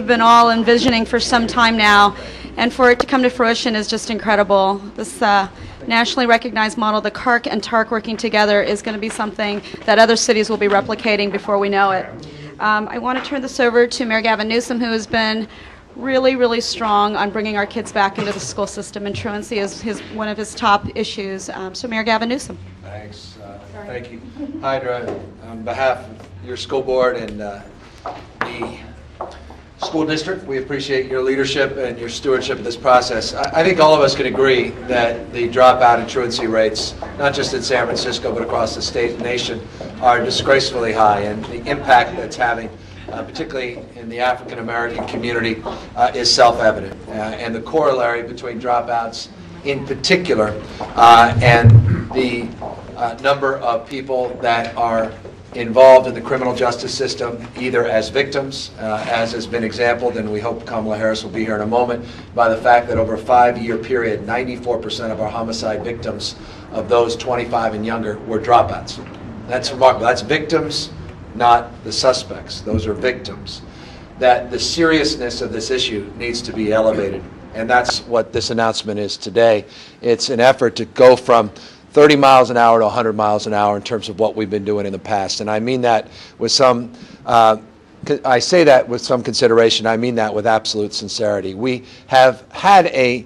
we've been all envisioning for some time now, and for it to come to fruition is just incredible. This nationally recognized model, the CARC and TARC working together, is going to be something that other cities will be replicating before we know it. I want to turn this over to Mayor Gavin Newsom, who has been really, really strong on bringing our kids back into the school system, and truancy is one of his top issues. So Mayor Gavin Newsom. Thanks. Thank you. Hydra, on behalf of your school board and the school district, we appreciate your leadership and your stewardship of this process. I think all of us can agree that the dropout and truancy rates, not just in San Francisco but across the state and nation, are disgracefully high, and the impact that's having particularly in the African American community, is self-evident. And the corollary between dropouts in particular and the number of people that are involved in the criminal justice system, either as victims, as has been exampled, and we hope Kamala Harris will be here in a moment, by the fact that over a 5-year period, 94% of our homicide victims of those 25 and younger were dropouts. That's remarkable. That's victims, not the suspects. Those are victims. That the seriousness of this issue needs to be elevated, and that's what this announcement is today. It's an effort to go from 30 miles an hour to 100 miles an hour in terms of what we've been doing in the past. And I mean that with some, I say that with some consideration. I mean that with absolute sincerity. We have had a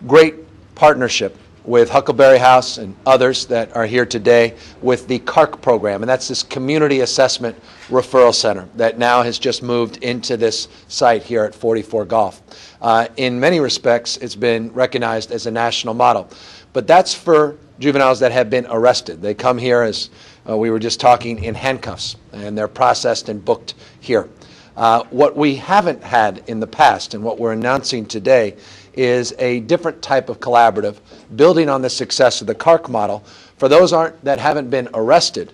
great partnership with Huckleberry House and others that are here today with the CARC program, and that's this Community Assessment Referral Center that now has just moved into this site here at 44 Golf. In many respects, it's been recognized as a national model, but that's for juveniles that have been arrested. They come here, as we were just talking, in handcuffs, and they're processed and booked here. What we haven't had in the past, and what we're announcing today, is a different type of collaborative, building on the success of the CARC model for those that haven't been arrested,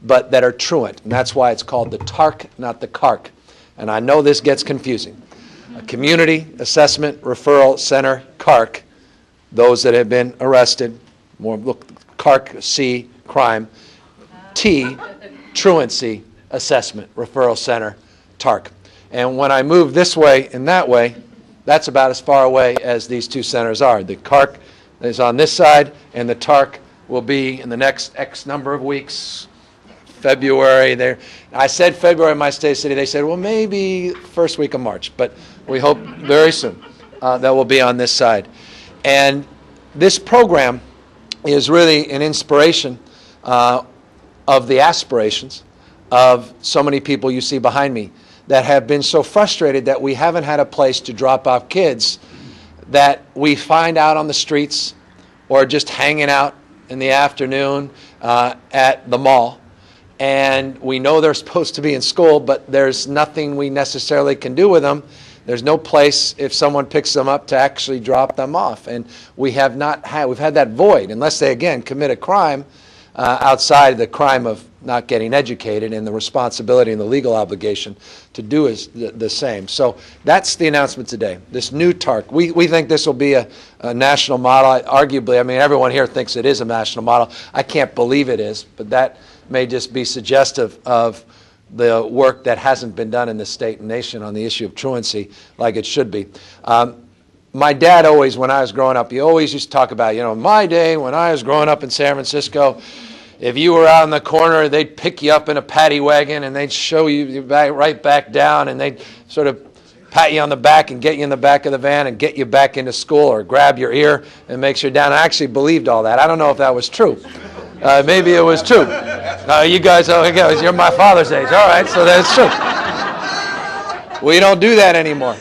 but that are truant. And that's why it's called the TARC, not the CARC. And I know this gets confusing. A Community Assessment Referral Center, CARC, those that have been arrested, more look, CARC, C, crime, T, Truancy Assessment Referral Center, TARC. And when I move this way and that way, that's about as far away as these two centers are. The CARC is on this side, and the TARC will be in the next X number of weeks, February. There, I said February in my state city. They said, well, maybe first week of March, but we hope very soon that will be on this side. And this program is really an inspiration of the aspirations of so many people you see behind me that have been so frustrated that we haven't had a place to drop off kids that we find out on the streets or just hanging out in the afternoon at the mall. And we know they're supposed to be in school, but there's nothing we necessarily can do with them. There's no place, if someone picks them up, to actually drop them off. And we have not had, we've had that void, unless they, again, commit a crime outside the crime of not getting educated, and the responsibility and the legal obligation to do is the same. So that's the announcement today, this new TARC. We think this will be a national model. Arguably, I mean, everyone here thinks it is a national model. I can't believe it is, but that may just be suggestive of the work that hasn't been done in the state and nation on the issue of truancy like it should be. My dad always, when I was growing up, he always used to talk about, you know, my day when I was growing up in San Francisco, if you were out in the corner, they'd pick you up in a paddy wagon and they'd show you right back down, and they'd sort of pat you on the back and get you in the back of the van and get you back into school, or grab your ear and make sure you're down. I actually believed all that. I don't know if that was true. Maybe it was true. You guys, you're my father's age. All right, so that's true. We don't do that anymore.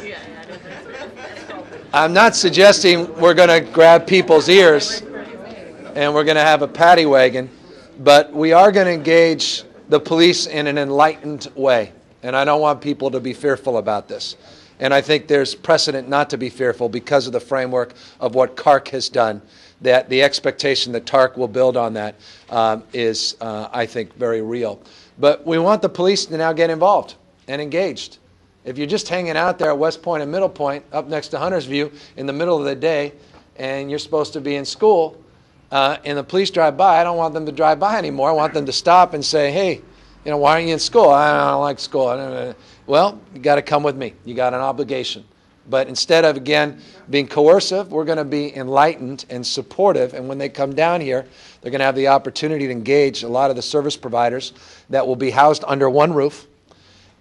I'm not suggesting we're going to grab people's ears and we're going to have a paddy wagon, but we are going to engage the police in an enlightened way. And I don't want people to be fearful about this. And I think there's precedent not to be fearful because of the framework of what CARC has done. That the expectation that TARC will build on that is, I think, very real. But we want the police to now get involved and engaged. If you're just hanging out there at West Point and Middle Point, up next to Hunter's View, in the middle of the day, and you're supposed to be in school, and the police drive by, I don't want them to drive by anymore. I want them to stop and say, hey, why aren't you in school? I don't like school. Well, you got to come with me. You got an obligation. But instead of, again, being coercive, we're going to be enlightened and supportive. And when they come down here, they're going to have the opportunity to engage a lot of the service providers that will be housed under one roof,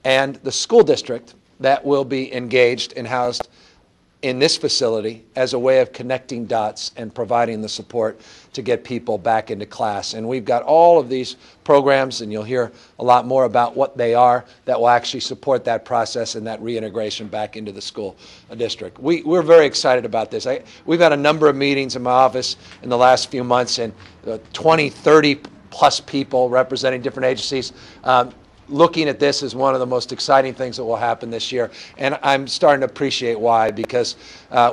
and the school district that will be engaged and housed in this facility as a way of connecting dots and providing the support to get people back into class. And we've got all of these programs, and you'll hear a lot more about what they are, that will actually support that process and that reintegration back into the school district. We're very excited about this. We've had a number of meetings in my office in the last few months, and 20, 30 plus people representing different agencies. Looking at this as one of the most exciting things that will happen this year. And I'm starting to appreciate why, because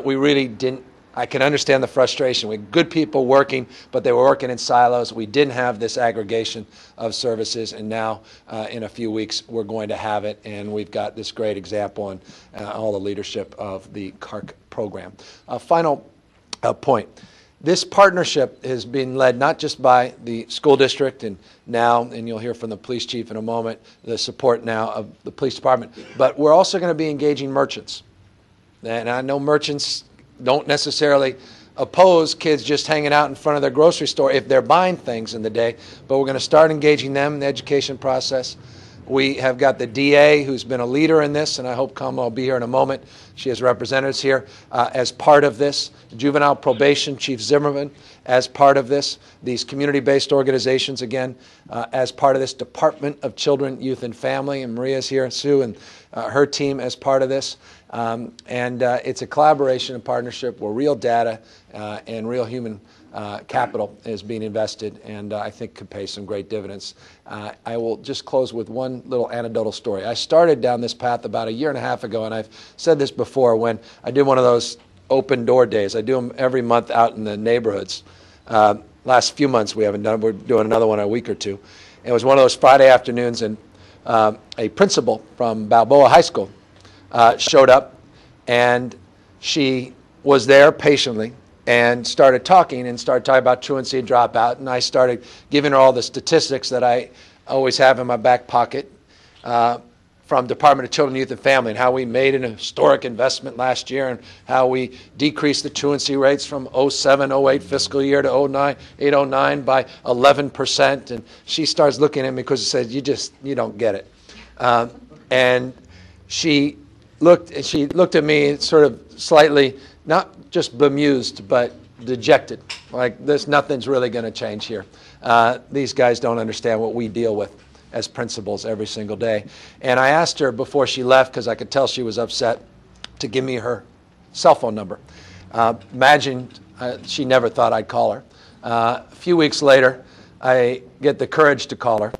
we really didn't, I can understand the frustration. We had good people working, but they were working in silos. We didn't have this aggregation of services, and now in a few weeks we're going to have it, and we've got this great example on all the leadership of the CARC program. Final point. This partnership has been led not just by the school district and now, and you'll hear from the police chief in a moment, the support now of the police department, but we're also going to be engaging merchants. And I know merchants don't necessarily oppose kids just hanging out in front of their grocery store if they're buying things in the day, but we're going to start engaging them in the education process. We have got the DA, who's been a leader in this, and I hope Kamala will be here in a moment. She has representatives here as part of this. Juvenile Probation, Chief Zimmerman, as part of this. These community-based organizations, again, as part of this. Department of Children, Youth, and Family, and Maria's here, Sue, and her team as part of this. It's a collaboration and partnership where real data and real human capital is being invested, and I think could pay some great dividends. I will just close with one little anecdotal story. I started down this path about a year and a half ago, and I've said this before, when I did one of those open door days. I do them every month out in the neighborhoods. Last few months we haven't done. We're doing another one in a week or two. It was one of those Friday afternoons, and a principal from Balboa High School showed up, and she was there patiently and started talking about truancy and dropout, and I started giving her all the statistics that I always have in my back pocket from Department of Children, Youth, and Family, and how we made an historic investment last year, and how we decreased the truancy rates from 07-08 fiscal year to 08-09 by 11%. And she starts looking at me because she says, you don't get it. And she looked at me sort of slightly, not just bemused, but dejected. Like, nothing's really going to change here. These guys don't understand what we deal with as principals every single day. And I asked her before she left, because I could tell she was upset, to give me her cell phone number. Imagine she never thought I'd call her. A few weeks later, I get the courage to call her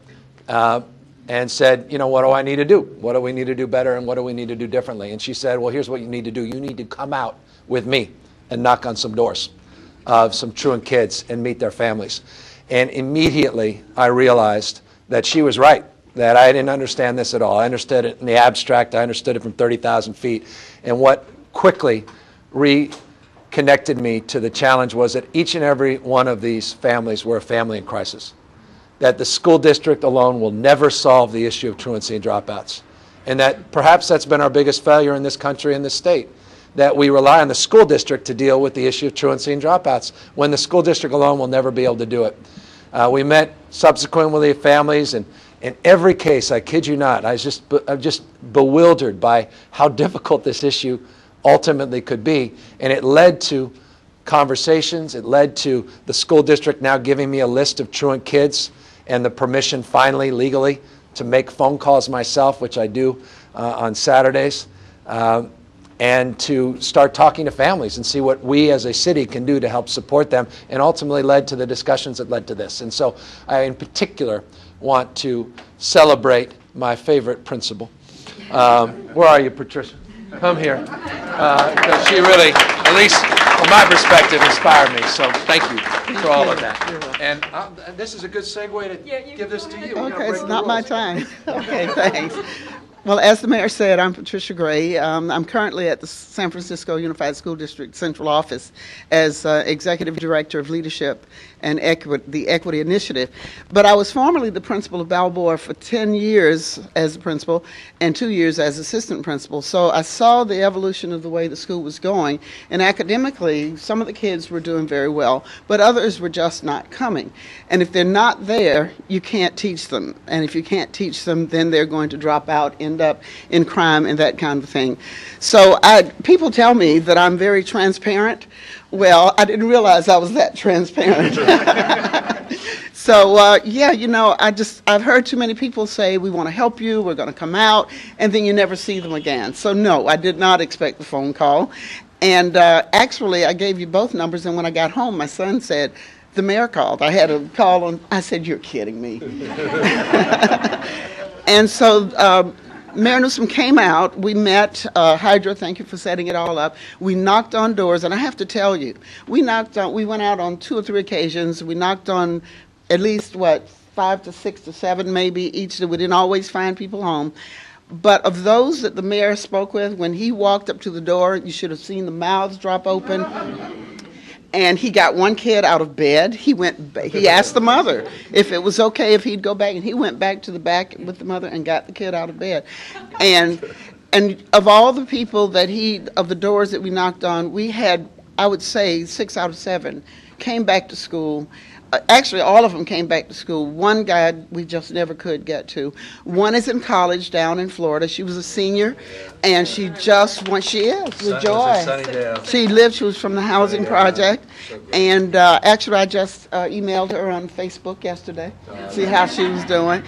and said, what do I need to do? What do we need to do better, and what do we need to do differently? And she said, well, here's what you need to do. You need to come out with me and knock on some doors of some truant kids and meet their families. And immediately I realized that she was right, that I didn't understand this at all. I understood it in the abstract. I understood it from 30,000 feet. And what quickly reconnected me to the challenge was that each and every one of these families were a family in crisis, that the school district alone will never solve the issue of truancy and dropouts, and that perhaps that's been our biggest failure in this country and this state, that we rely on the school district to deal with the issue of truancy and dropouts, when the school district alone will never be able to do it. We met subsequently with the families, and in every case, I kid you not, I'm just bewildered by how difficult this issue ultimately could be. And it led to conversations. It led to the school district now giving me a list of truant kids and the permission finally, legally, to make phone calls myself, which I do on Saturdays, and to start talking to families and see what we as a city can do to help support them, and ultimately led to the discussions that led to this. And so I, in particular, want to celebrate my favorite principal. Where are you, Patricia? Come here. Because she really, at least from my perspective, inspired me. So thank you for all of that. And this is a good segue to give this to you. Okay, it's not my time. Okay, thanks. Well, as the mayor said, I'm Patricia Gray. I'm currently at the San Francisco Unified School District Central Office as Executive Director of Leadership and the Equity Initiative. But I was formerly the principal of Balboa for 10 years as a principal and 2 years as assistant principal. So I saw the evolution of the way the school was going. And academically, some of the kids were doing very well, but others were just not coming. And if they're not there, you can't teach them. And if you can't teach them, then they're going to drop out, end up in crime and that kind of thing. So people tell me that I'm very transparent. Well, I didn't realize I was that transparent. So, yeah, you know, I've heard too many people say, we want to help you, we're going to come out, and then you never see them again. So, no, I did not expect the phone call. And actually, I gave you both numbers, and when I got home, my son said, the mayor called. I had a call, and I said, you're kidding me. And so Mayor Newsom came out. We met Hydra. Thank you for setting it all up. We knocked on doors, and I have to tell you, we went out on 2 or 3 occasions. We knocked on at least, 5 to 6 to 7 maybe each. We didn't always find people home. But of those that the mayor spoke with, when he walked up to the door, you should have seen the mouths drop open. And he got one kid out of bed. He asked the mother if it was okay if he'd go back, and he went back to the back with the mother and got the kid out of bed. And of all the people of the doors that we knocked on, we had, I would say, 6 out of 7 came back to school. Actually, all of them came back to school. One guy we just never could get to. One is in college down in Florida. She was a senior, and she is the joy. She was from the housing project, and actually I just emailed her on Facebook yesterday, see how she was doing.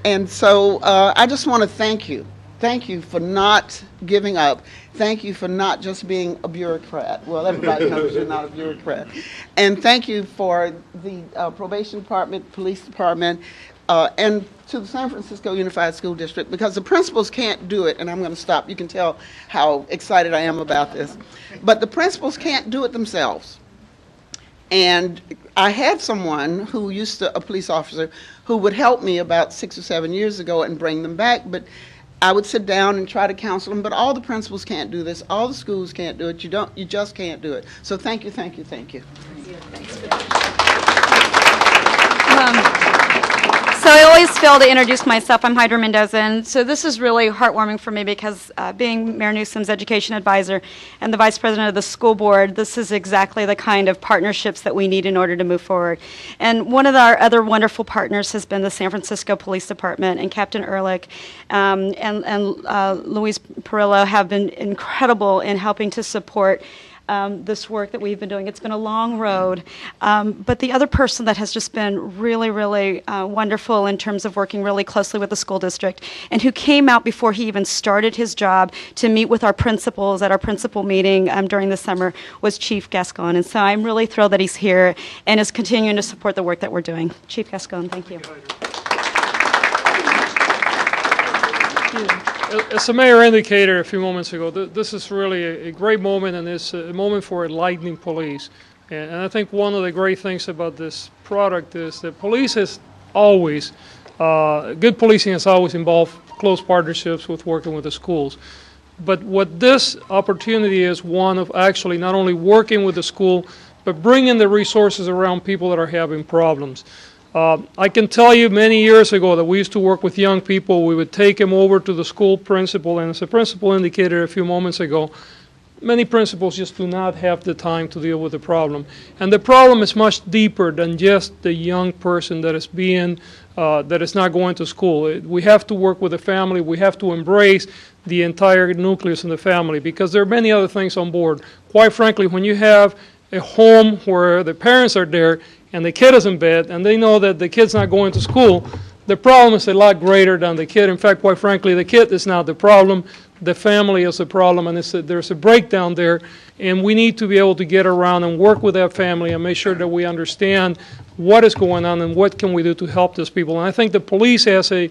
And so I just want to thank you. Thank you for not giving up. Thank you for not just being a bureaucrat. Well, everybody knows you're not a bureaucrat. And thank you for the probation department, police department, and to the San Francisco Unified School District, because the principals can't do it, and I'm going to stop. You can tell how excited I am about this. But the principals can't do it themselves. And I had someone who a police officer, who would help me about 6 or 7 years ago and bring them back, but I would sit down and try to counsel them, but all the principals can't do this. All the schools can't do it. You just can't do it. So thank you, thank you, thank you. So I always fail to introduce myself. I'm Hydra Mendoza, and so this is really heartwarming for me because being Mayor Newsom's education advisor and the vice president of the school board, this is exactly the kind of partnerships that we need in order to move forward. And one of our other wonderful partners has been the San Francisco Police Department, and Captain Ehrlich and Luis Perillo have been incredible in helping to support this work that we've been doing. It's been a long road, but the other person that has just been really, really wonderful in terms of working really closely with the school district, and who came out before he even started his job to meet with our principals at our principal meeting during the summer, was Chief Gascon. And so I'm really thrilled that he's here and is continuing to support the work that we're doing. Chief Gascon, thank you. As the mayor indicated a few moments ago, this is really a great moment, and it's a moment for enlightening police. And I think one of the great things about this product is that police is always, good policing has always involved close partnerships with working with the schools. But what this opportunity is one of actually not only working with the school, but bringing the resources around people that are having problems. I can tell you many years ago that we used to work with young people. We would take them over to the school principal, and as the principal indicated a few moments ago, many principals just do not have the time to deal with the problem. And the problem is much deeper than just the young person that is not going to school. We have to work with the family. We have to embrace the entire nucleus in the family, because there are many other things on board. Quite frankly, when you have a home where the parents are there and the kid is in bed, and they know that the kid's not going to school, the problem is a lot greater than the kid. In fact, quite frankly, the kid is not the problem. The family is the problem, and there's a breakdown there, and we need to be able to get around and work with that family and make sure that we understand what is going on and what can we do to help these people. And I think the police has a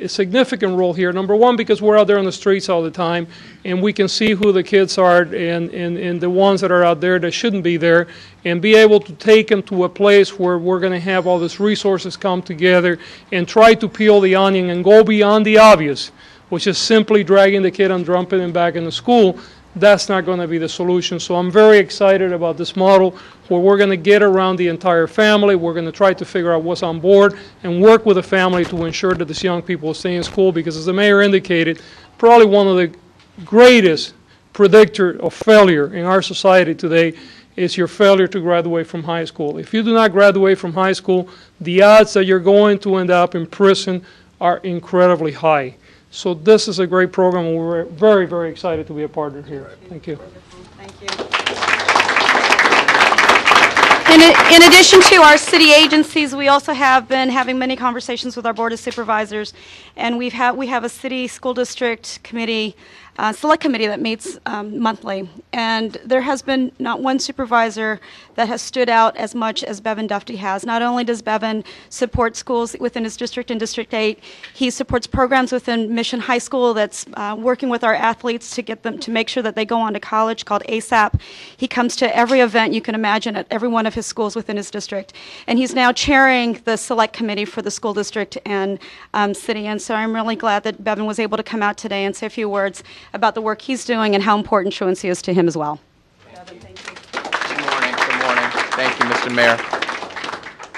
significant role here. Number one, because we're out there on the streets all the time, and we can see who the kids are and the ones that are out there that shouldn't be there, and be able to take them to a place where we're going to have all these resources come together and try to peel the onion and go beyond the obvious. which is simply dragging the kid and dumping him back into school. That's not going to be the solution. So I'm very excited about this model where we're going to get around the entire family. We're going to try to figure out what's on board and work with the family to ensure that these young people stay in school, because as the mayor indicated, probably one of the greatest predictor of failure in our society today is your failure to graduate from high school. If you do not graduate from high school, the odds that you're going to end up in prison are incredibly high. So this is a great program, and we're very, very excited to be a partner here. Thank you. Thank you. In addition to our city agencies, we also have been having many conversations with our Board of Supervisors, and we have a city school district committee, select committee that meets monthly, and there has been not one supervisor that has stood out as much as Bevin Dufty has. Not only does Bevin support schools within his district in District 8, he supports programs within Mission High School that's working with our athletes to get them to make sure that they go on to college, called ASAP. He comes to every event you can imagine at every one of his schools within his district, and he's now chairing the select committee for the school district and city, and so I'm really glad that Bevin was able to come out today and say a few words about the work he's doing and how important Truancy is to him as well. Gavin, thank you. Good morning. Good morning. Thank you, Mr. Mayor.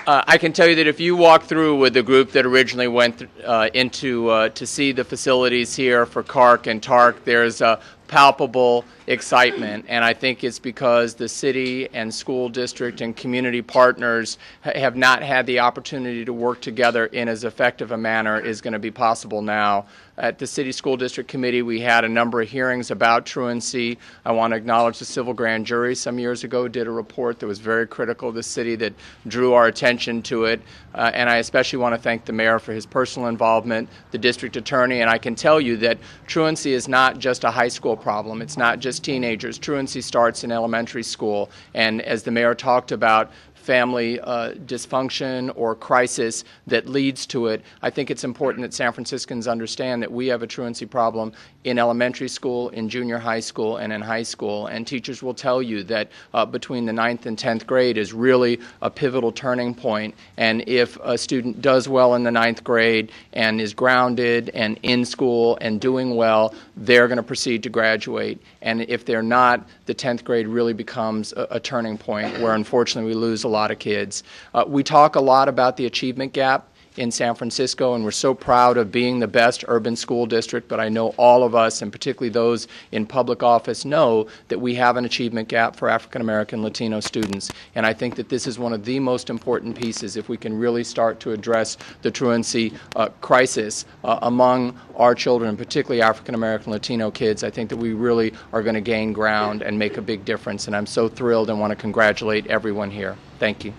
I can tell you that if you walk through with the group that originally went to see the facilities here for CARC and TARC, there's a palpable excitement, and I think it's because the city and school district and community partners have not had the opportunity to work together in as effective a manner is going to be possible now. At the City School District Committee, we had a number of hearings about truancy. I want to acknowledge the civil grand jury some years ago did a report that was very critical of the city that drew our attention to it, and I especially want to thank the mayor for his personal involvement, the district attorney, and I can tell you that truancy is not just a high school problem. It's not just teenagers. Truancy starts in elementary school, and as the mayor talked about, family dysfunction or crisis that leads to it. I think it's important that San Franciscans understand that we have a truancy problem in elementary school, in junior high school, and in high school. And teachers will tell you that between the 9th and 10th grade is really a pivotal turning point. And if a student does well in the 9th grade and is grounded and in school and doing well, they're going to proceed to graduate. And if they're not, the 10th grade really becomes a turning point where unfortunately we lose a lot of kids. We talk a lot about the achievement gap in San Francisco, and we're so proud of being the best urban school district, but I know all of us, and particularly those in public office, know that we have an achievement gap for African American Latino students, and I think that this is one of the most important pieces if we can really start to address the truancy crisis among our children, particularly African American Latino kids. I think that we really are going to gain ground and make a big difference, and I'm so thrilled and want to congratulate everyone here. Thank you.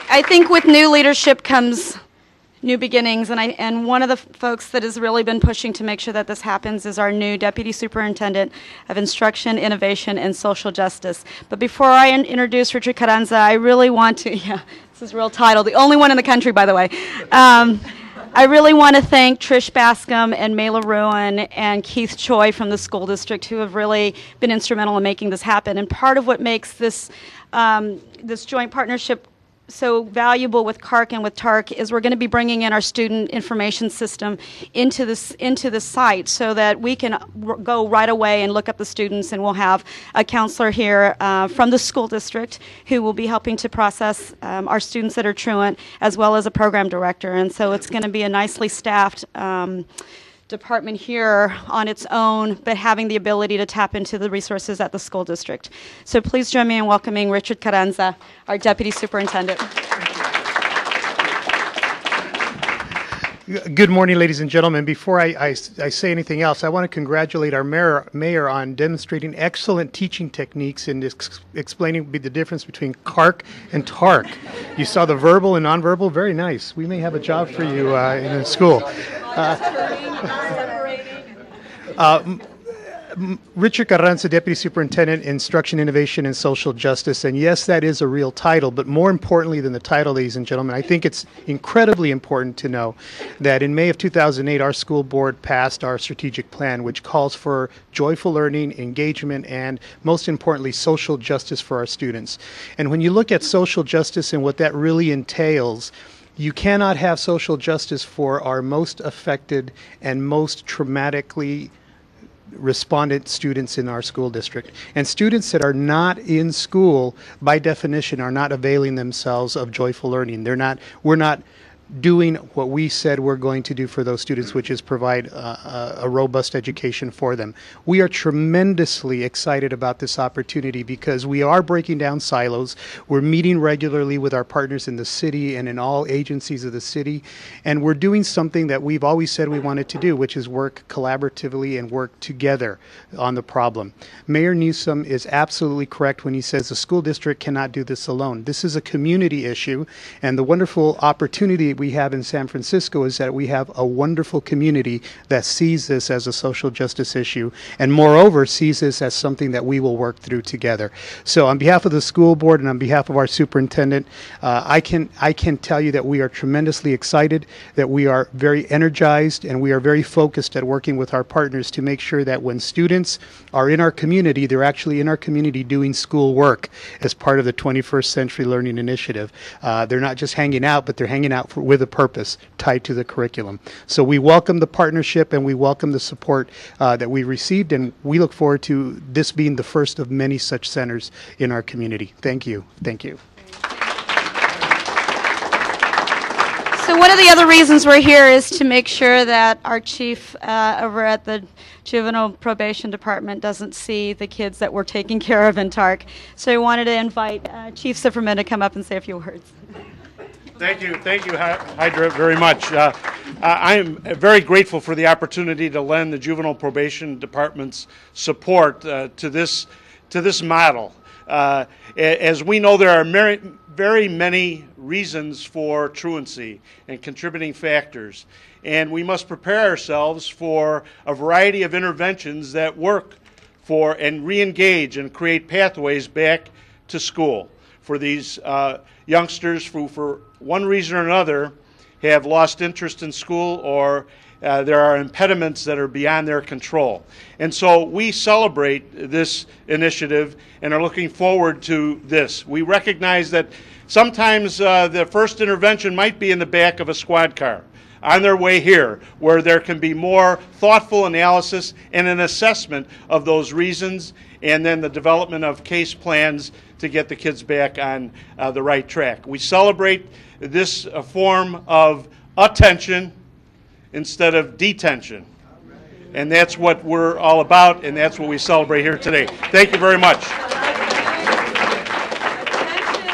I think with new leadership comes new beginnings, and one of the folks that has really been pushing to make sure that this happens is our new Deputy Superintendent of Instruction, Innovation, and Social Justice. But before I introduce Richard Carranza, I really want to, this is a real title, the only one in the country, by the way. I really want to thank Trish Bascom and Mayla Ruin and Keith Choi from the school district who have really been instrumental in making this happen. And part of what makes this, this joint partnership so valuable with CARC and with TARC is we're going to be bringing in our student information system into the site so that we can go right away and look up the students, and we'll have a counselor here from the school district who will be helping to process our students that are truant, as well as a program director. And so it's going to be a nicely staffed department here on its own, but having the ability to tap into the resources at the school district. So please join me in welcoming Richard Carranza, our Deputy Superintendent. Good morning, ladies and gentlemen. Before I say anything else, I want to congratulate our mayor on demonstrating excellent teaching techniques in explaining the difference between CARC and TARC. You saw the verbal and nonverbal. Very nice. We may have a job for you in the school. Richard Carranza, Deputy Superintendent, Instruction, Innovation, and Social Justice. And yes, that is a real title, but more importantly than the title, ladies and gentlemen, I think it's incredibly important to know that in May of 2008, our school board passed our strategic plan, which calls for joyful learning, engagement, and most importantly, social justice for our students. And when you look at social justice and what that really entails, You cannot have social justice for our most affected and most traumatically respondent students in our school district. And students that are not in school, by definition, are not availing themselves of joyful learning. We're not doing what we said we're going to do for those students, which is provide a robust education for them. We are tremendously excited about this opportunity because we are breaking down silos. We're meeting regularly with our partners in the city and in all agencies of the city, and we're doing something that we've always said we wanted to do, which is work collaboratively and work together on the problem. Mayor Newsom is absolutely correct when he says the school district cannot do this alone. This is a community issue, and the wonderful opportunity we have in San Francisco is that we have a wonderful community that sees this as a social justice issue and moreover sees this as something that we will work through together. So on behalf of the school board and on behalf of our superintendent, I can tell you that we are tremendously excited, that we are very energized, and we are very focused at working with our partners to make sure that when students are in our community, they're actually in our community doing school work as part of the 21st Century Learning Initiative. They're not just hanging out, but they're hanging out with a purpose tied to the curriculum. So we welcome the partnership and we welcome the support that we received, and we look forward to this being the first of many such centers in our community. Thank you. Thank you. So one of the other reasons we're here is to make sure that our chief over at the Juvenile Probation Department doesn't see the kids that we're taking care of in TARC. So I wanted to invite Chief Zifferman to come up and say a few words. Thank you, Hydra, very much. I am very grateful for the opportunity to lend the Juvenile Probation Department's support to this model. As we know, there are very many reasons for truancy and contributing factors, and we must prepare ourselves for a variety of interventions that work for and re-engage and create pathways back to school for these youngsters who, for one reason or another, have lost interest in school or there are impediments that are beyond their control. And so we celebrate this initiative and are looking forward to this. We recognize that sometimes the first intervention might be in the back of a squad car on their way here, where there can be more thoughtful analysis and an assessment of those reasons, and then the development of case plans to get the kids back on the right track. We celebrate this form of attention instead of detention. And that's what we're all about, and that's what we celebrate here today. Thank you very much. Attention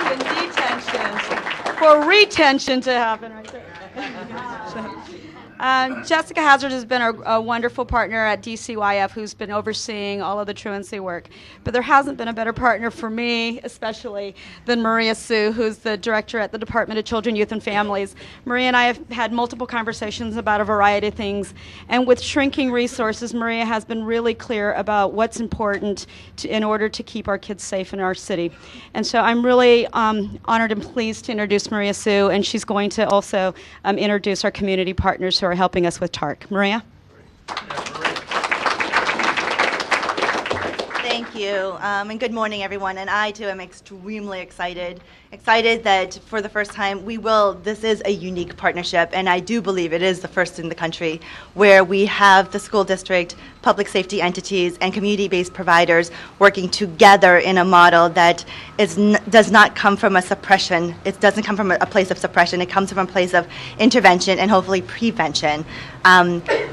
and detention for retention to happen right there. Jessica Hazard has been a wonderful partner at DCYF who's been overseeing all of the truancy work. But there hasn't been a better partner for me, especially, than Maria Sue, who's the director at the Department of Children, Youth, and Families. Maria and I have had multiple conversations about a variety of things. And with shrinking resources, Maria has been really clear about what's important in order to keep our kids safe in our city. And so I'm really honored and pleased to introduce Maria Sue, and she's going to also introduce our community partners who are helping us with TARC. Maria? Thank you, and good morning, everyone. And I, too, am extremely excited that for the first time this is a unique partnership, and I do believe it is the first in the country where we have the school district, public safety entities, and community-based providers working together in a model that does not come from a suppression. It doesn't come from a place of suppression. It comes from a place of intervention and hopefully prevention.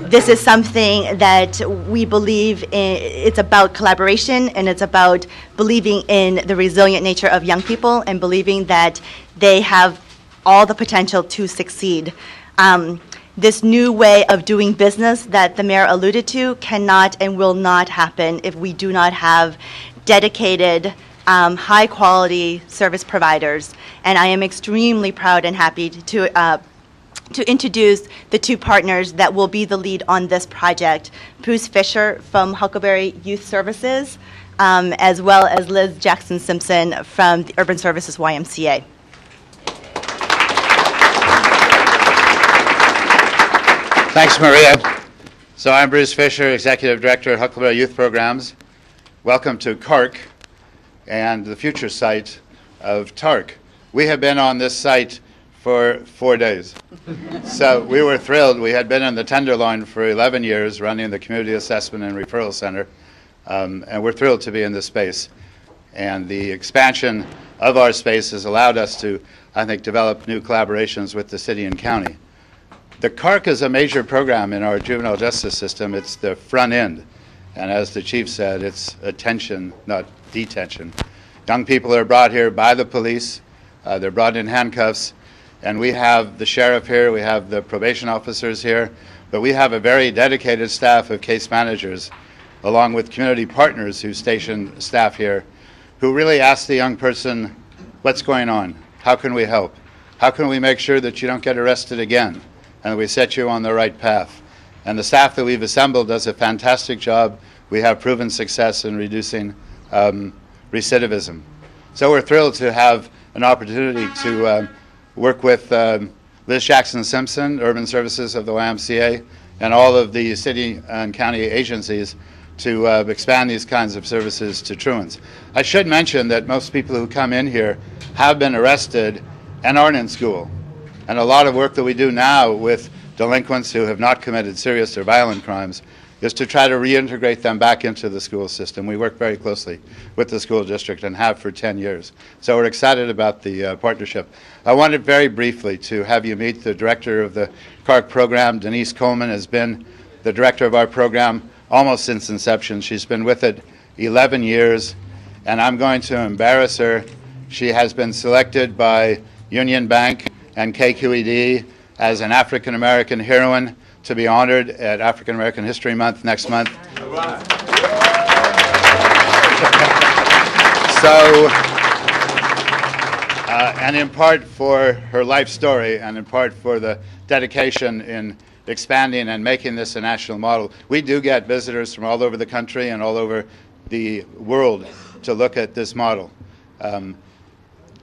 This is something that we believe it's about collaboration, and it's about believing in the resilient nature of young people and believing that they have all the potential to succeed. This new way of doing business that the mayor alluded to cannot and will not happen if we do not have dedicated, high-quality service providers. And I am extremely proud and happy to introduce the two partners that will be the lead on this project, Bruce Fisher from Huckleberry Youth Services, as well as Liz Jackson-Simpson from the Urban Services YMCA. Thanks, Maria. So I'm Bruce Fisher, Executive Director at Huckleberry Youth Programs. Welcome to CARC and the future site of TARC. We have been on this site for 4 days. So we were thrilled. We had been in the Tenderloin for 11 years running the Community Assessment and Referral Center, and we're thrilled to be in this space. And the expansion of our space has allowed us to, I think, develop new collaborations with the city and county. The CARC is a major program in our juvenile justice system. It's the front end. And as the chief said, it's attention, not detention. Young people are brought here by the police. They're brought in handcuffs. And we have the sheriff here, we have the probation officers here, but we have a very dedicated staff of case managers, along with community partners who station staff here, who really ask the young person, what's going on? How can we help? How can we make sure that you don't get arrested again? And we set you on the right path. And the staff that we've assembled does a fantastic job. We have proven success in reducing recidivism. So we're thrilled to have an opportunity to work with Liz Jackson-Simpson, Urban Services of the YMCA, and all of the city and county agencies to expand these kinds of services to truants. I should mention that most people who come in here have been arrested and aren't in school. And a lot of work that we do now with delinquents who have not committed serious or violent crimes is to try to reintegrate them back into the school system. We work very closely with the school district and have for 10 years. So we're excited about the partnership. I wanted very briefly to have you meet the director of the CARC program. Denise Coleman has been the director of our program almost since inception. She's been with it 11 years, and I'm going to embarrass her. She has been selected by Union Bank and KQED as an African American heroine to be honored at African American History Month next month. So, and in part for her life story and in part for the dedication in expanding and making this a national model, we do get visitors from all over the country and all over the world to look at this model.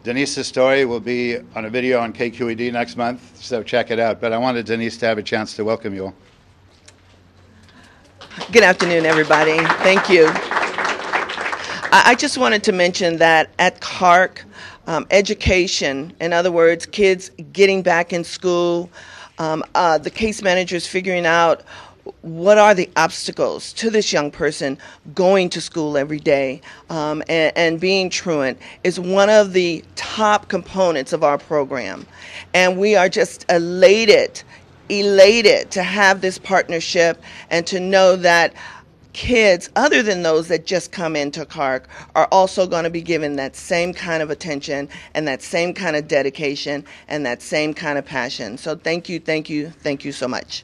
Denise's story will be on a video on KQED next month, so check it out. But I wanted Denise to have a chance to welcome you all. Good afternoon, everybody. Thank you. I just wanted to mention that at CARC, education, in other words, kids getting back in school, the case managers figuring out what are the obstacles to this young person going to school every day and being truant is one of the top components of our program. And we are just elated to have this partnership and to know that kids, other than those that just come into CARC, are also going to be given that same kind of attention and that same kind of dedication and that same kind of passion. So thank you so much.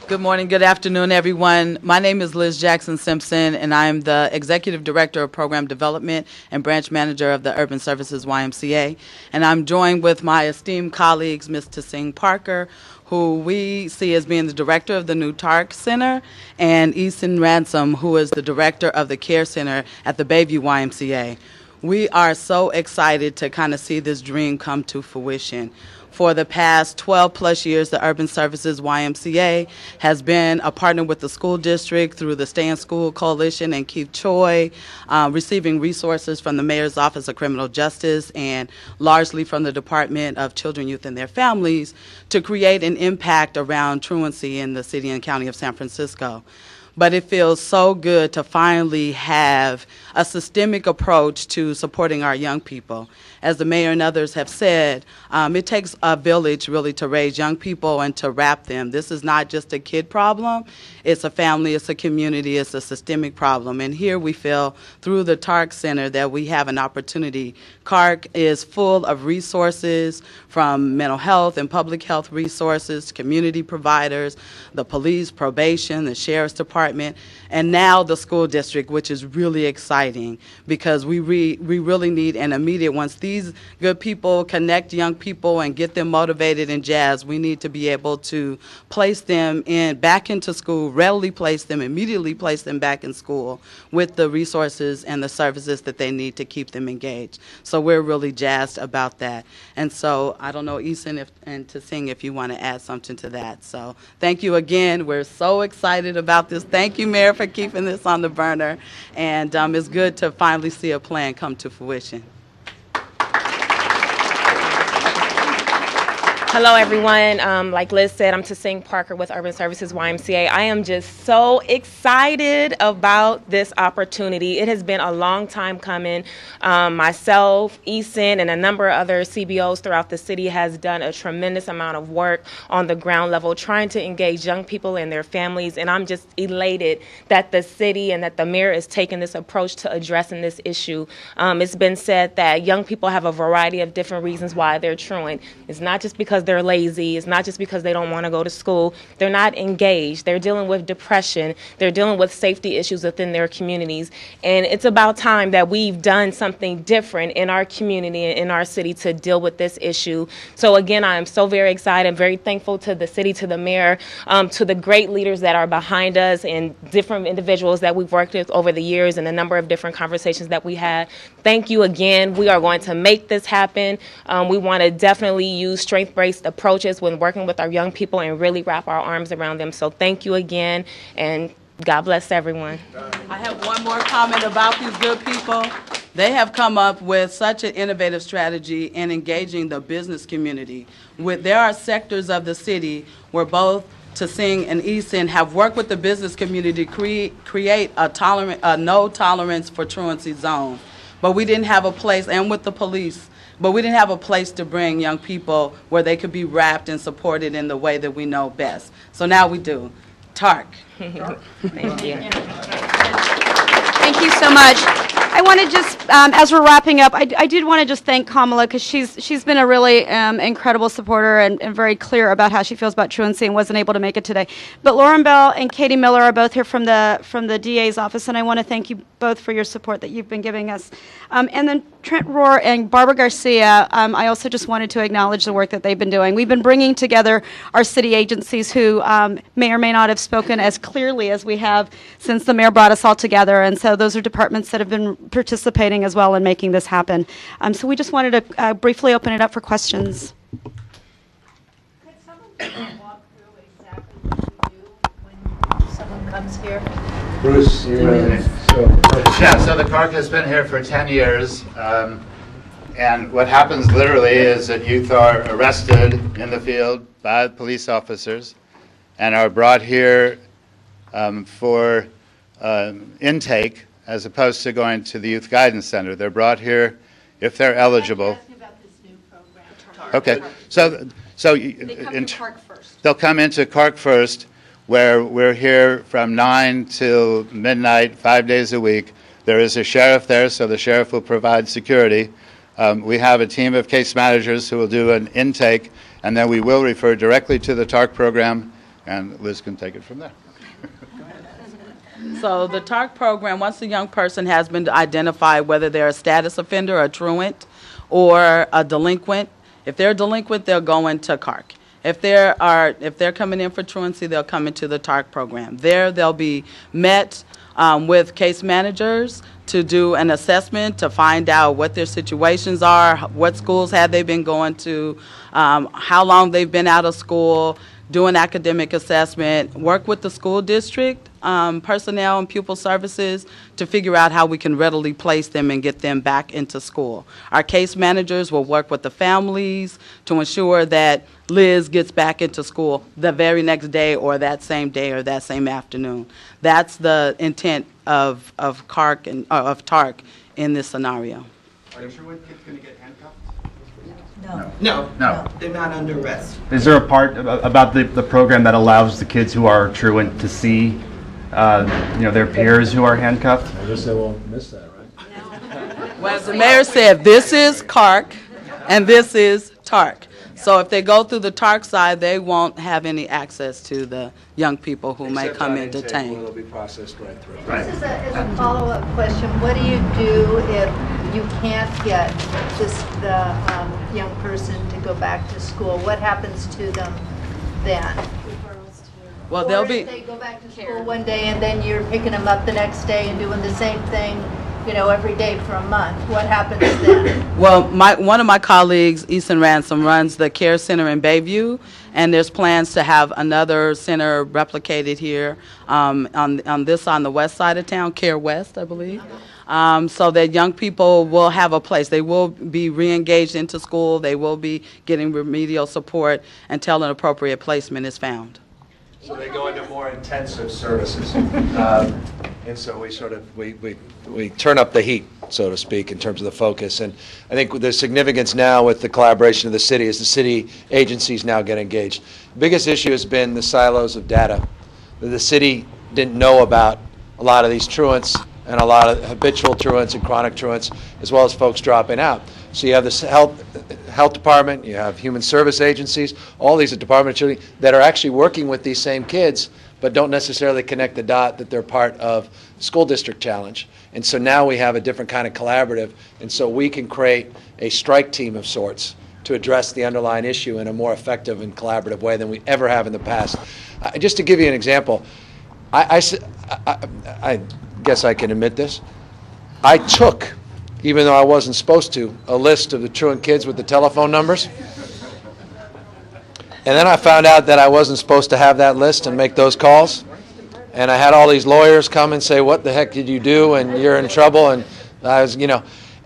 Good morning, good afternoon, everyone. My name is Liz Jackson-Simpson, and I am the Executive Director of Program Development and Branch Manager of the Urban Services YMCA. And I'm joined with my esteemed colleagues, Ms. Tasing Parker, who we see as being the Director of the new TARC Center, and Easton Ransom, who is the Director of the Care Center at the Bayview YMCA. We are so excited to kind of see this dream come to fruition. For the past 12 plus years, the Urban Services YMCA has been a partner with the school district through the Stay in School Coalition and Keith Choi, receiving resources from the Mayor's Office of Criminal Justice and largely from the Department of Children, Youth, and Their Families to create an impact around truancy in the city and county of San Francisco. But it feels so good to finally have a systemic approach to supporting our young people. As the mayor and others have said, it takes a village really to raise young people and to wrap them. This is not just a kid problem. It's a family, it's a community, it's a systemic problem. And here we feel through the TARC Center that we have an opportunity. CARC is full of resources from mental health and public health resources, community providers, the police, probation, the sheriff's department, and now the school district, which is really exciting because we really need an immediate, once these good people connect young people and get them motivated and jazzed, we need to be able to place them back into school, readily place them, immediately place them back in school with the resources and the services that they need to keep them engaged. So we're really jazzed about that. And so I don't know, Eason and Tasing, if you want to add something to that. So thank you again. We're so excited about this. Thank you, Mayor, for keeping this on the burner. And it's good to finally see a plan come to fruition. Hello, everyone. Like Liz said, I'm Tasing Parker with Urban Services YMCA. I am just so excited about this opportunity. It has been a long time coming. Myself, Eason, and a number of other CBOs throughout the city has done a tremendous amount of work on the ground level trying to engage young people and their families, and I'm just elated that the city and that the mayor is taking this approach to addressing this issue. It's been said that young people have a variety of different reasons why they're truant. It's not just because they're lazy. It's not just because they don't want to go to school. They're not engaged. They're dealing with depression. They're dealing with safety issues within their communities. And it's about time that we've done something different in our community and in our city to deal with this issue. So again, I am so very excited. I'm very thankful to the city, to the mayor, to the great leaders that are behind us and different individuals that we've worked with over the years and a number of different conversations that we had. Thank you again. We are going to make this happen. We want to definitely use strength-based approaches when working with our young people and really wrap our arms around them. So thank you again, and God bless everyone. I have one more comment about these good people. They have come up with such an innovative strategy in engaging the business community. There are sectors of the city where both Tasing and Easton have worked with the business community to create a no tolerance for truancy zone. But we didn't have a place, and with the police, but we didn't have a place to bring young people where they could be wrapped and supported in the way that we know best. So now we do. TARC. Thank you. Thank you so much. I want to just, as we're wrapping up, I did want to just thank Kamala because she's been a really incredible supporter and very clear about how she feels about truancy and wasn't able to make it today. But Lauren Bell and Katie Miller are both here from the DA's office, and I want to thank you both for your support that you've been giving us. And then Trent Rohr and Barbara Garcia, I also just wanted to acknowledge the work that they've been doing. We've been bringing together our city agencies who may or may not have spoken as clearly as we have since the mayor brought us all together, and so those are departments that have been participating as well in making this happen. So we just wanted to briefly open it up for questions. Could someone walk through exactly what you do when someone comes here? Bruce, you're So the CARC has been here for 10 years, and what happens literally is that youth are arrested in the field by police officers and are brought here for intake as opposed to going to the Youth Guidance Center. They're brought here if they're eligible. I'm asking about this new program. Okay, They come to CARC first. They'll come into CARC first, where we're here from 9 till midnight, 5 days a week. There is a sheriff there, so the sheriff will provide security. We have a team of case managers who will do an intake, and then we will refer directly to the TARC program, and Liz can take it from there. So the TARC program, once a young person has been identified, whether they're a status offender, a truant, or a delinquent, if they're a delinquent, they'll go into CARC. If they're coming in for truancy, they'll come into the TARC program. There, they'll be met with case managers to do an assessment to find out what their situations are, what schools have they been going to, how long they've been out of school, do an academic assessment, work with the school district personnel and pupil services to figure out how we can readily place them and get them back into school. Our case managers will work with the families to ensure that Liz gets back into school the very next day or that same day or that same afternoon. That's the intent of CARC and of TARC in this scenario. Are truant kids going to get handcuffed? No, they're not under arrest. Is there a part about the program that allows the kids who are truant to see, their peers who are handcuffed? I guess they won't miss that, right? Well, as the mayor said, this is CARC and this is TARC. So if they go through the TARC side, they won't have any access to the young people who may come in detained. It'll be processed right through. Just as a follow-up question, what do you do if you can't get the young person to go back to school? What happens to them then? Well, or if they go back to school one day and then you're picking them up the next day and doing the same thing every day for a month, what happens then? Well, one of my colleagues, Easton Ransom, runs the Care Center in Bayview, and there's plans to have another center replicated here on the west side of town, Care West, I believe, so that young people will have a place. They will be re-engaged into school. They will be getting remedial support until an appropriate placement is found. So they go into more intensive services. And so we turn up the heat, so to speak, in terms of the focus. And I think the significance now with the collaboration of the city is the city agencies now get engaged. The biggest issue has been the silos of data. The city didn't know about a lot of these truants and a lot of habitual truants and chronic truants, as well as folks dropping out. So you have this health department, you have human service agencies, all these departments that are actually working with these same kids, but don't necessarily connect the dot that they're part of school district challenge. And so now we have a different kind of collaborative, and so we can create a strike team of sorts to address the underlying issue in a more effective and collaborative way than we ever have in the past. Just to give you an example, I guess I can admit this. I took, even though I wasn't supposed to, a list of the truant kids with the telephone numbers. And then I found out that I wasn't supposed to have that list and make those calls. And I had all these lawyers come and say, what the heck did you do? And you're in trouble. And I was, and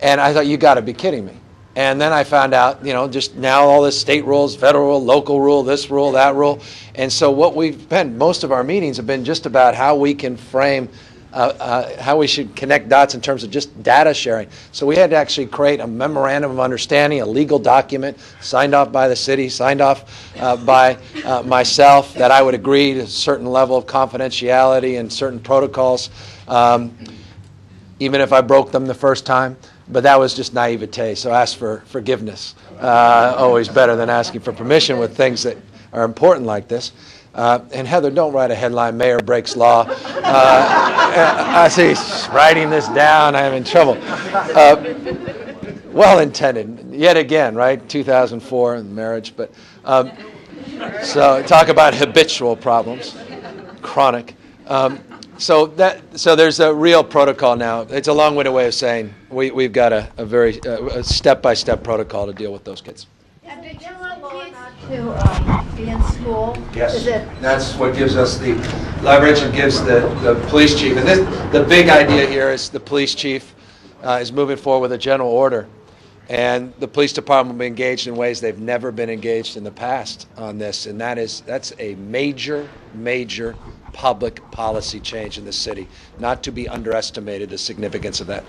I thought, you got to be kidding me. And then I found out, just now all this state rules, federal rule, local rule, this rule, that rule. And so what we've been, most of our meetings have been just about how we can frame how we should connect dots in terms of just data sharing. So we had to actually create a memorandum of understanding, a legal document signed off by the city, signed off by myself, that I would agree to a certain level of confidentiality and certain protocols, even if I broke them the first time. But that was just naivete, so ask for forgiveness. Always better than asking for permission with things that are important like this. And Heather, don't write a headline, Mayor breaks law. I see writing this down, I'm in trouble. Well intended, yet again, right? 2004 and marriage, but so talk about habitual problems, chronic. So there's a real protocol now. It's a long-winded way of saying we've got a very step-by-step protocol to deal with those kids. And did you want kids to be in school? Yes, that's what gives us the leverage and gives the police chief. And the big idea here is the police chief is moving forward with a general order. And the police department will be engaged in ways they've never been engaged in the past on this. And that's a major, major public policy change in the city. Not to be underestimated, the significance of that.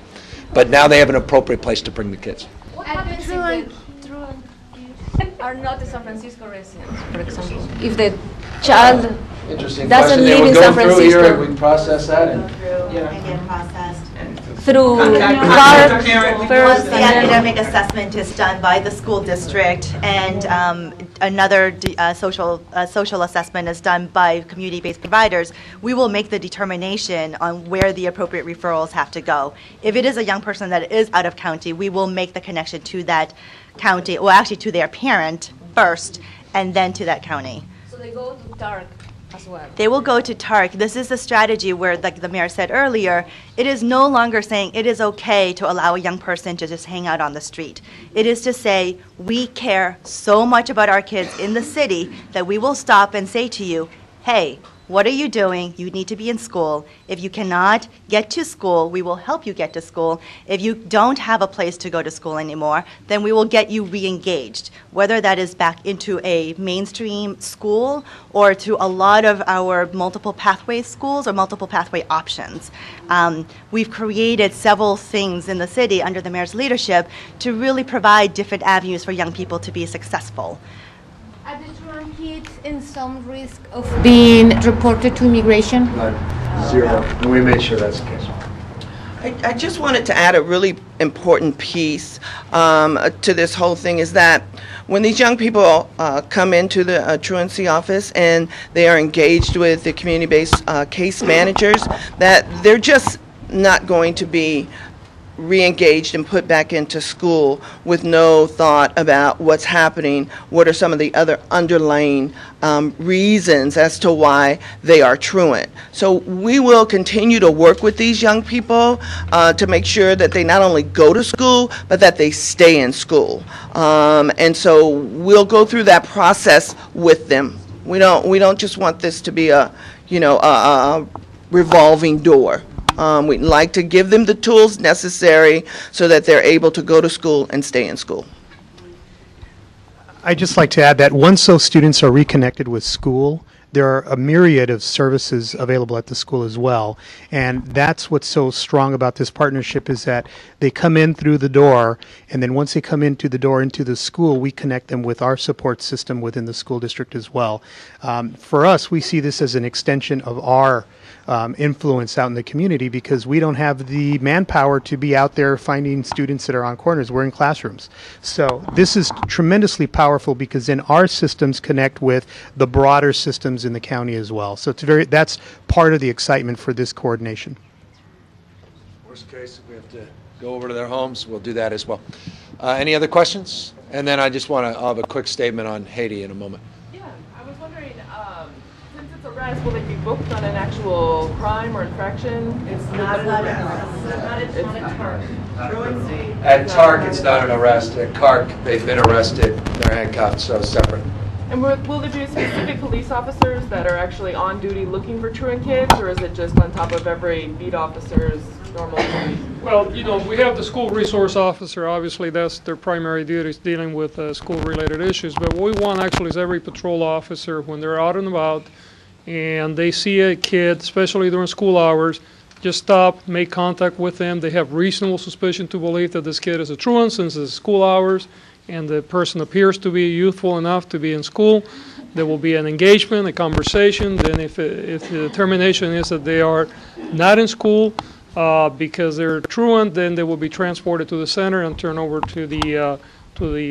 But now they have an appropriate place to bring the kids. What happens if are not the San Francisco residents, for example? If the child Interesting doesn't question. live in San Francisco. Here and we process that and get processed. Through Once the academic assessment is done by the school district and another social assessment is done by community-based providers, we will make the determination on where the appropriate referrals have to go. If it is a young person that is out of county, we will make the connection to that county, or actually to their parent first, and then to that county. So they go to TARC as well? They will go to TARC. This is the strategy where, like the mayor said earlier, it is no longer saying it is okay to allow a young person to just hang out on the street. It is to say, we care so much about our kids in the city that we will stop and say to you, hey, what are you doing? You need to be in school. If you cannot get to school, we will help you get to school. If you don't have a place to go to school anymore, then we will get you re-engaged, whether that is back into a mainstream school or to a lot of our multiple pathway schools or multiple pathway options. We've created several things in the city under the mayor's leadership to really provide different avenues for young people to be successful. Are the Truancy kids in some risk of being reported to immigration? Zero. And we made sure that's the case. I just wanted to add a really important piece to this whole thing, is that when these young people come into the truancy office and they are engaged with the community-based case managers, that they're just not going to be re-engaged and put back into school with no thought about what's happening, what are some of the other underlying reasons as to why they are truant. So we will continue to work with these young people to make sure that they not only go to school, but that they stay in school. And so we'll go through that process with them. We don't just want this to be a revolving door. We'd like to give them the tools necessary so that they're able to go to school and stay in school. I'd just like to add that once those students are reconnected with school, there are a myriad of services available at the school as well. And that's what's so strong about this partnership, is that they come in through the door, and then once they come into the door into the school, we connect them with our support system within the school district as well. For us, we see this as an extension of our influence out in the community, because we don't have the manpower to be out there finding students that are on corners. We're in classrooms. So this is tremendously powerful, because then our systems connect with the broader systems in the county as well. So that's part of the excitement for this coordination. Worst case, if we have to go over to their homes, we'll do that as well. Any other questions? And then I just want to have a quick statement on Haiti in a moment. Yeah, I was wondering, since it's arrest, will they be booked on an actual crime or infraction? It's not Truancy. At TARC, it's not an arrest. At CARC, they've been arrested. They're handcuffed, so separate. And will there be specific police officers that are actually on duty looking for truant kids, or is it just on top of every beat officer's normal duty? Well, we have the school resource officer. Obviously, that's their primary duty, is dealing with school-related issues. But what we want actually is every patrol officer, when they're out and about and they see a kid, especially during school hours, just stop, make contact with them. They have reasonable suspicion to believe that this kid is a truant since it's school hours, and the person appears to be youthful enough to be in school. There will be an engagement, a conversation. Then if the determination is that they are not in school because they're truant, then they will be transported to the center and turned over to the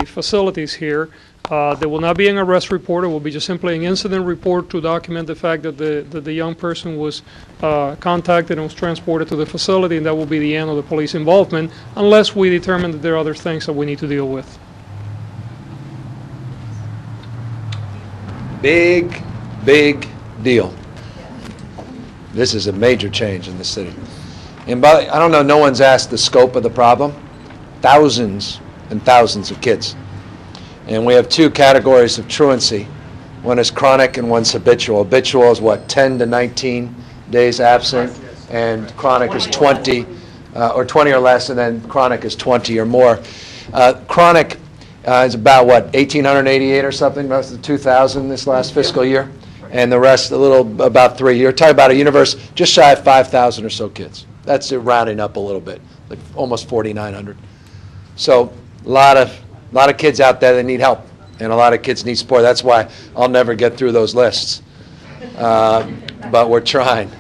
facilities here. There will not be an arrest report. It will be just simply an incident report to document the fact that the young person was contacted and was transported to the facility, and that will be the end of the police involvement, unless we determine that there are other things that we need to deal with. Big, big deal. This is a major change in the city. And I don't know, no one's asked the scope of the problem. Thousands and thousands of kids. And we have two categories of truancy. One is chronic and one's habitual. Habitual is what, 10 to 19 days absent, and chronic is 20, or 20 or less, and then chronic is 20 or more. Chronic is about, what, 1,888 or something, most of 2,000 this last fiscal year, and the rest about 3. You're talking about a universe just shy of 5,000 or so kids. That's rounding up a little bit, like almost 4,900. So a lot of kids out there that need help, and a lot of kids need support. That's why I'll never get through those lists. But we're trying.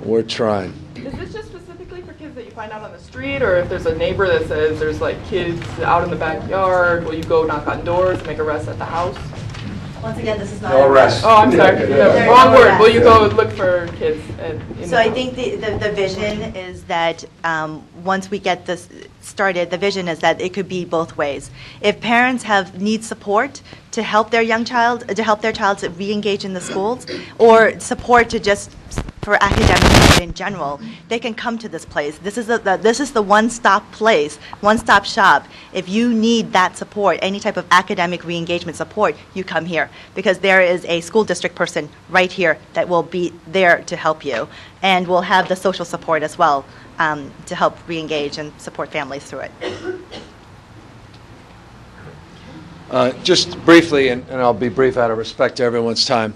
We're trying. Is this just specifically for kids that you find out on the street, or if there's a neighbor that says there's like kids out in the backyard, will you go knock on doors and make arrests at the house? Once again, this is not no arrest. Oh, I'm sorry. Yeah, wrong word. Will you go look for kids? So I think the vision is that once we get this started, the vision is that it could be both ways. If parents need support to help their young child, to help their child to re-engage in the schools, or support to just for academics in general, they can come to this place. This is the one-stop place, one-stop shop. If you need that support, any type of academic re-engagement support, you come here, because there is a school district person right here that will be there to help you, and will have the social support as well to help re-engage and support families through it. Just briefly, and I'll be brief out of respect to everyone's time,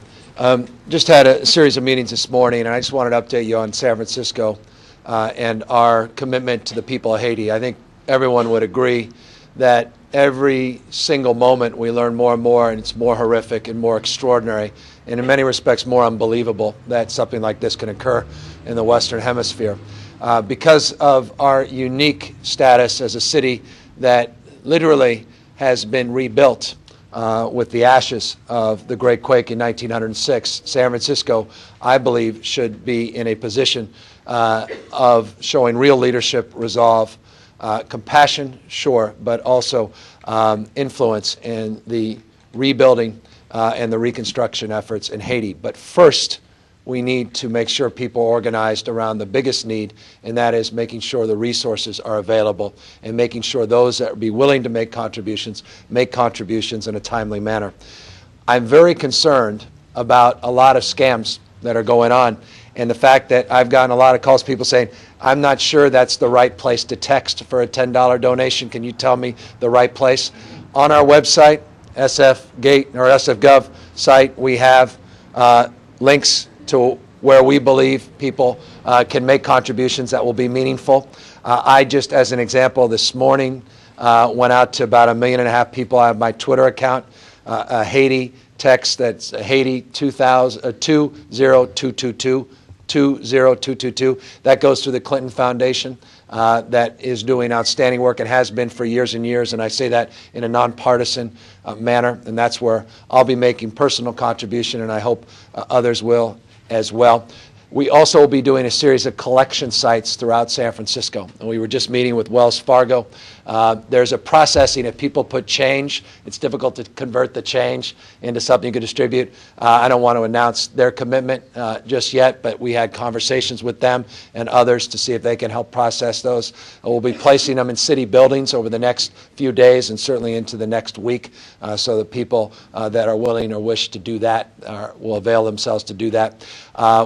just had a series of meetings this morning, and I just wanted to update you on San Francisco and our commitment to the people of Haiti. I think everyone would agree that every single moment we learn more and more, and it's more horrific and more extraordinary, and in many respects more unbelievable that something like this can occur in the Western Hemisphere. Because of our unique status as a city that literally has been rebuilt with the ashes of the Great Quake in 1906. San Francisco, I believe, should be in a position of showing real leadership, resolve, compassion, sure, but also influence in the rebuilding and the reconstruction efforts in Haiti. But first, we need to make sure people are organized around the biggest need, and that is making sure the resources are available and making sure those that would be willing to make contributions in a timely manner. I'm very concerned about a lot of scams that are going on, and the fact that I've gotten a lot of calls, people saying, I'm not sure that's the right place to text for a $10 donation. Can you tell me the right place? On our website, SFGate or SFGov site, we have links to where we believe people can make contributions that will be meaningful. I just, as an example, this morning went out to about 1.5 million people. I have my Twitter account, a Haiti text that's Haiti 20222. 20222. That goes through the Clinton Foundation that is doing outstanding work and has been for years and years, and I say that in a nonpartisan manner, and that's where I'll be making personal contribution, and I hope others will as well. We also will be doing a series of collection sites throughout San Francisco. And we were just meeting with Wells Fargo. There's a processing. If people put change, it's difficult to convert the change into something you can distribute. I don't want to announce their commitment just yet, but we had conversations with them and others to see if they can help process those. We'll be placing them in city buildings over the next few days and certainly into the next week so that people that are willing or wish to do that will avail themselves to do that.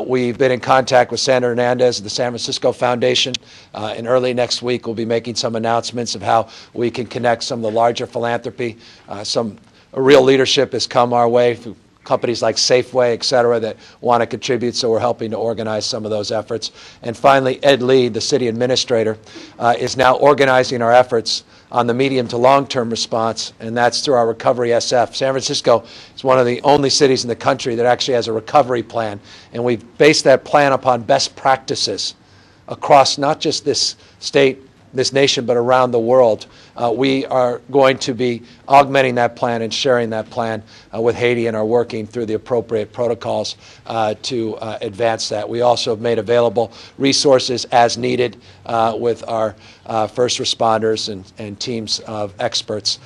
We've been in contact with Sandra Hernandez of the San Francisco Foundation, and early next week we'll be making some announcements of how we can connect some of the larger philanthropy. Some real leadership has come our way through companies like Safeway, et cetera, that want to contribute, so we're helping to organize some of those efforts. And finally, Ed Lee, the city administrator, is now organizing our efforts on the medium to long-term response, and that's through our Recovery SF. San Francisco is one of the only cities in the country that actually has a recovery plan, and we've based that plan upon best practices across not just this state, this nation, but around the world. We are going to be augmenting that plan and sharing that plan with Haiti and are working through the appropriate protocols to advance that. We also have made available resources as needed with our first responders and teams of experts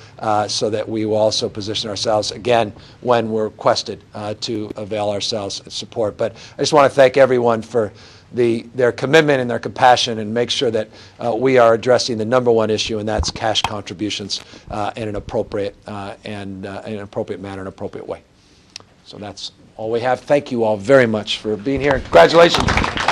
so that we will also position ourselves again when we're requested to avail ourselves of support. But I just want to thank everyone for their commitment and their compassion, and make sure that we are addressing the number one issue, and that's cash contributions in an appropriate in an appropriate manner, an appropriate way. So that's all we have. Thank you all very much for being here. Congratulations.